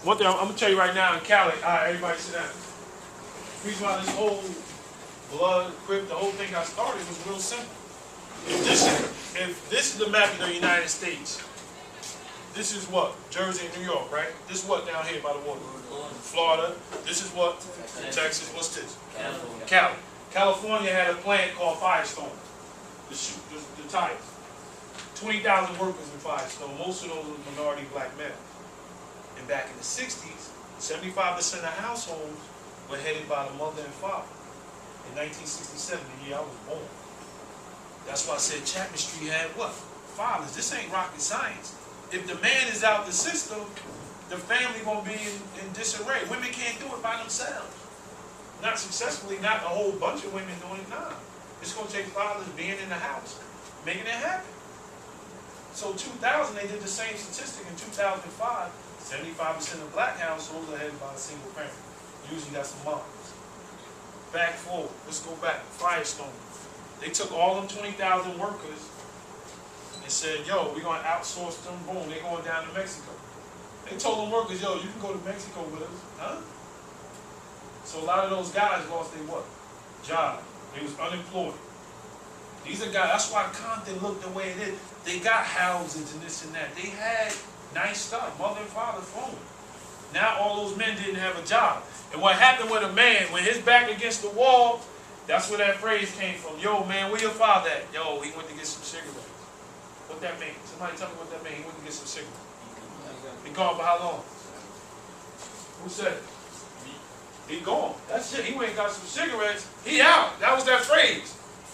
One thing I'm gonna tell you right now in Cali, all right, everybody sit down. The reason why this whole blood, crip, the whole thing got started was real simple. If this is the map of the United States, this is what? Jersey and New York, right? This is what down here by the water? Florida. This is what? Texas. What's this? Cali. California had a plant called Firestone. The tires. 20,000 workers in Firestone. Most of those were minority black men. And back in the 60s, 75% of households were headed by the mother and father. In 1967, the year I was born. That's why I said Chapman Street had what? Fathers. This ain't rocket science. If the man is out the system, the family gonna be in disarray. Women can't do it by themselves. Not successfully, not a whole bunch of women doing it now. It's gonna take fathers being in the house, making it happen. So 2000, they did the same statistic in 2005. 75% of black households are headed by a single parent. Usually that's the moms. Back forward, let's go back. Firestone. They took all them 20,000 workers and said, yo, we're gonna outsource them. Boom, they're going down to Mexico. They told them workers, yo, you can go to Mexico with us, huh? So a lot of those guys lost their what? Job. They was unemployed. These are guys, that's why Compton looked the way it is. They got houses and this and that. They had nice stuff, mother and father phone. Now all those men didn't have a job. And what happened with a man, when his back against the wall, that's where that phrase came from. Yo, man, where your father at? Yo, he went to get some cigarettes. What that mean? Somebody tell me what that mean. He went to get some cigarettes. He gone for how long? Who said it? He gone. That's it. He went and got some cigarettes. He out. That was that phrase.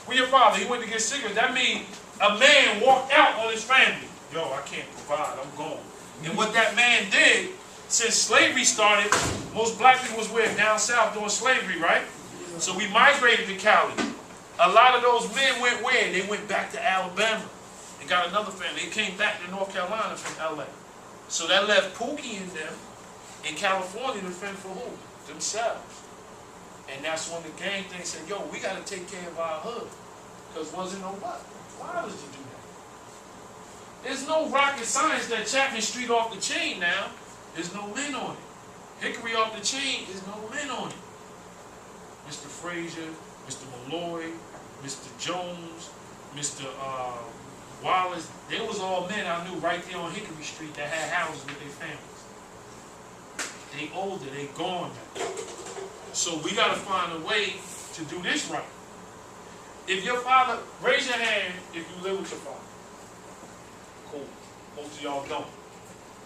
Where your father? He went to get cigarettes. That means a man walked out on his family. Yo, I can't provide. I'm gone. And what that man did, since slavery started, most black people was where? Down south doing slavery, right? So we migrated to Cali. A lot of those men went where? They went back to Alabama and got another family. They came back to North Carolina from LA. So that left Pookie and them in California to fend for who? Themselves. And that's when the gang thing said, yo, we got to take care of our hood. Because wasn't no what? Why was to do that? There's no rocket science that Chapman Street off the chain now. There's no men on it. Hickory off the chain, there's no men on it. Mr. Frazier, Mr. Malloy, Mr. Jones, Mr. Wallace, they was all men I knew right there on Hickory Street that had houses with their families. They older, they gone now. So we gotta find a way to do this right. If your father, raise your hand if you live with your father. Cool. Most of y'all don't.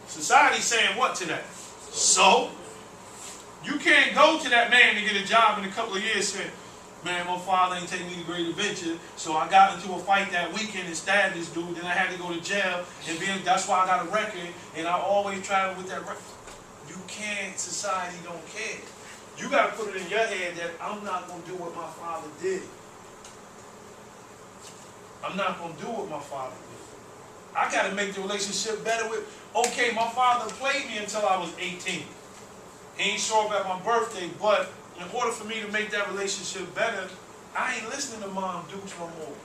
Society's saying what to that? So, you can't go to that man to get a job in a couple of years saying, man, my father ain't taking me to great adventure, so I got into a fight that weekend and stabbed this dude, then I had to go to jail, and that's why I got a record, and I always travel with that record. You can't, society don't care. You got to put it in your head that I'm not going to do what my father did. I'm not going to do what my father did. I got to make the relationship better with, okay, my father played me until I was 18. He ain't show up at my birthday, but in order for me to make that relationship better, I ain't listening to Mom Dukes no more.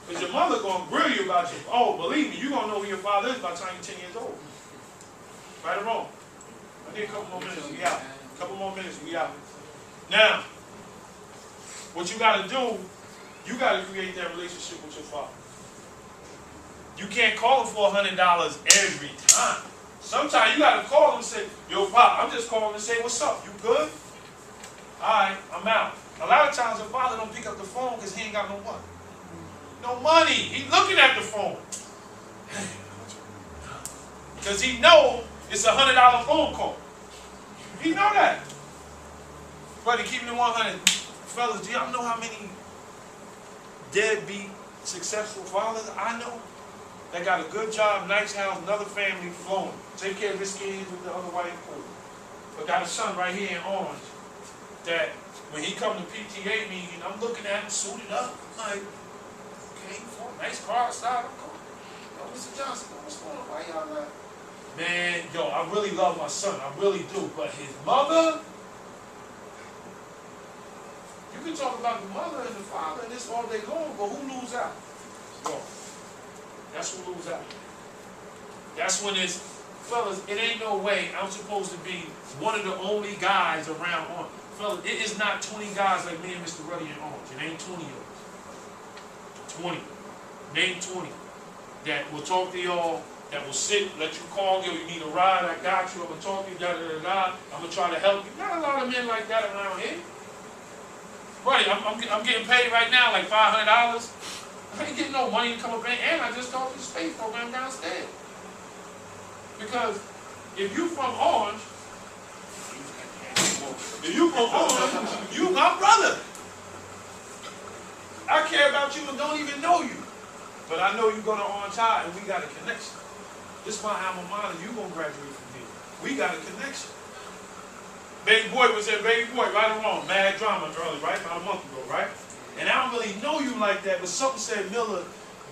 Because your mother going to grill you about you. Oh, believe me, you're going to know who your father is by the time you're 10 years old. Right or wrong? I need a couple more minutes, we out. A couple more minutes, we out. Now, what you got to do, you got to create that relationship with your father. You can't call him for $100 every time. Sometimes you got to call him and say, yo, Pop, I'm just calling to say, what's up? You good? All right, I'm out. A lot of times the father don't pick up the phone because he ain't got no what? No money. He's looking at the phone. Because he know it's a $100 phone call. He know that. Buddy, keeping it 100. Fellas, do y'all know how many deadbeat, successful fathers I know that got a good job, nice house, another family, flowing, take care of his kids with the other wife, but got a son right here in Orange that when he come to PTA meeting, I'm looking at him suited up. I'm like, okay, nice car style. I'm cool. Yo, Mr. Johnson, what's going on? Why y'all not? Man, yo, I really love my son. I really do. But his mother, you can talk about the mother and the father and this all day long, but who lose out? Yo, that's who lose out. That's when it's Fellas, it ain't no way I'm supposed to be one of the only guys around Orange. Fellas, it is not 20 guys like me and Mr. Ruddy in Orange. It ain't 20 of us. 20. Name 20 that will talk to y'all, that will sit, let you call, yo, you need a ride, I got you, I'm going to talk to you, da-da-da-da, I'm going to try to help you. Not a lot of men like that around here. Buddy, I'm getting paid right now like $500. I ain't getting no money to come up in, and I just talked to the space program downstairs. Because if you from Orange, you my brother. I care about you and don't even know you. But I know you go to Orange High and we got a connection. This is my alma mater, you gonna graduate from here. We got a connection. Baby boy was there, baby boy, right or wrong, mad drama early, right? About a month ago, right? And I don't really know you like that, but something said, Miller,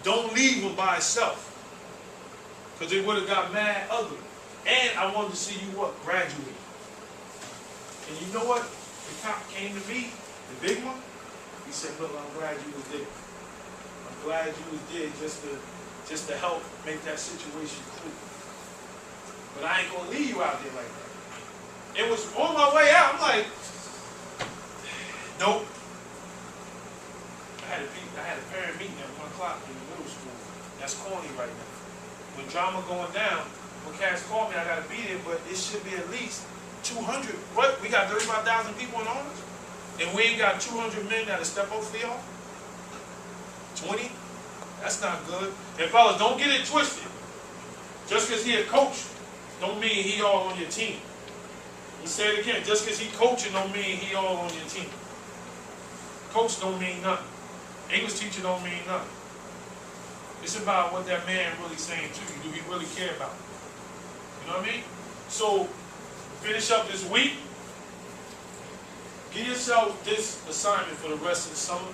don't leave him by himself. Because it would have got mad ugly. And I wanted to see you what? Graduate. And you know what? The cop came to me, the big one, he said, Miller, I'm glad you was there. I'm glad you was there just to help make that situation clear. But I ain't gonna leave you out there like that. It was on my way out, I'm like, nope. I had a parent meeting at 1 o'clock in the middle school. That's corny right now. When drama going down, when cats call me, I gotta be there, but it should be at least 200. What? We got 35,000 people in Orange? And we ain't got 200 men that'll step up for y'all? 20? That's not good. And fellas, don't get it twisted. Just because he a coach, don't mean he all on your team. He said it again, just because he coaching don't mean he all on your team. Coach don't mean nothing. English teacher don't mean nothing. It's about what that man really saying to you. Do he really care about it? You know what I mean? So, finish up this week. Give yourself this assignment for the rest of the summer.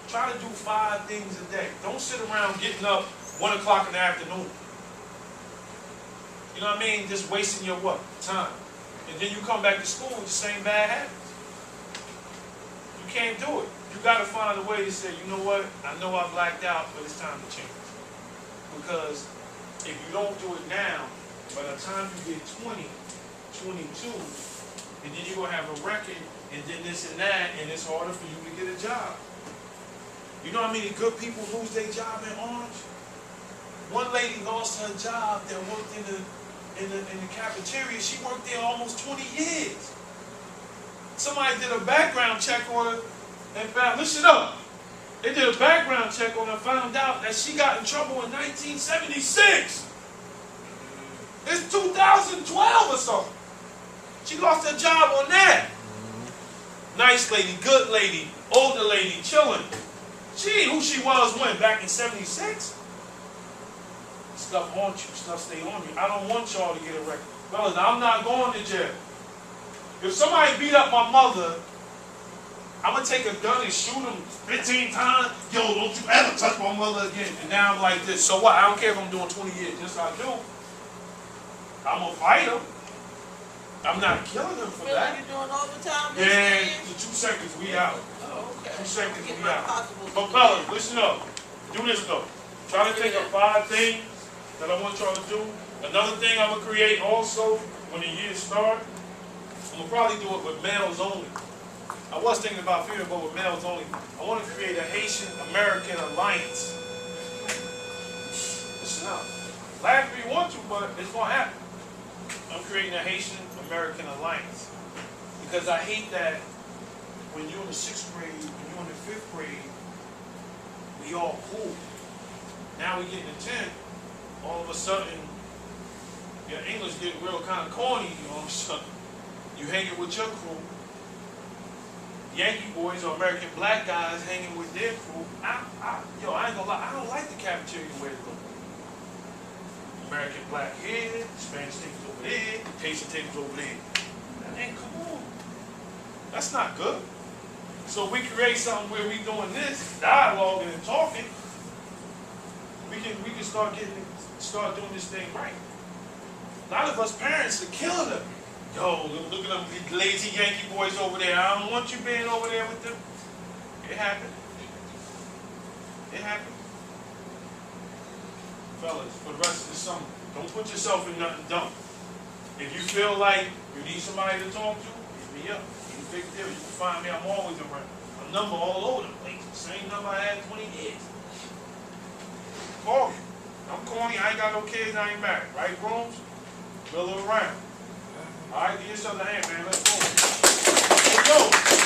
Try to do 5 things a day. Don't sit around getting up 1 o'clock in the afternoon. You know what I mean? Just wasting your what? Time. And then you come back to school with the same bad habits. You can't do it. You got to find a way to say, you know what? I know I blacked out, but it's time to change. Because if you don't do it now, by the time you get 20, 22, and then you're going to have a record, and then this and that, and it's harder for you to get a job. You know how many good people lose their job in Orange? One lady lost her job that worked in the cafeteria. She worked there almost 20 years. Somebody did a background check on her and found, listen up, they did a background check on her and found out that she got in trouble in 1976. It's 2012 or something. She lost her job on that. Nice lady, good lady, older lady, chilling. She ain't who she was when, back in 76? Stuff on you, stuff stay on you. I don't want y'all to get a record. Fellas, I'm not going to jail. If somebody beat up my mother, I'm going to take a gun and shoot him 15 times. Yo, don't you ever touch my mother again. And now I'm like this. So what? I don't care if I'm doing 20 years. Yes, I do. I'm going to fight him. I'm not killing him for that. You're doing overtime? Yeah, the 2 seconds, we out. Oh, okay. 2 seconds, Get we my out. possible But fellas, listen up. Do this though. Try to think of 5 things that I want y'all to do. Another thing I'm going to create also when the year starts, I'm going to probably do it with males only. I was thinking about female, but with males only. I want to create a Haitian-American alliance. Listen up. Laugh if you want to, but it's going to happen. I'm creating a Haitian-American alliance. Because I hate that when you're in the 6th grade, when you're in the 5th grade, we all cool. Now we get in the 10th, all of a sudden, your English get real kind of corny, you know what I'm saying? You hanging with your crew. Yankee boys or American black guys hanging with their crew. I ain't gonna lie, I don't like the cafeteria way to go. American black here, Spanish tables over there, Haitian tables over there. That ain't cool. That's not good. So we create something where we doing this, dialoguing and talking. We can start doing this thing right. A lot of us parents are killing them. Yo, look at them lazy Yankee boys over there. I don't want you being over there with them. It happened. It happened. Fellas, for the rest of the summer, don't put yourself in nothing dumb. If you feel like you need somebody to talk to, hit me up. It's a big deal. You can find me. I'm always around. My number all over the place. Same number I had 20 years. Call me. I'm corny. I ain't got no kids. I ain't married. Right, Grooms? Miller around. All right, give yourself a hand, man. Let's go. Let's go.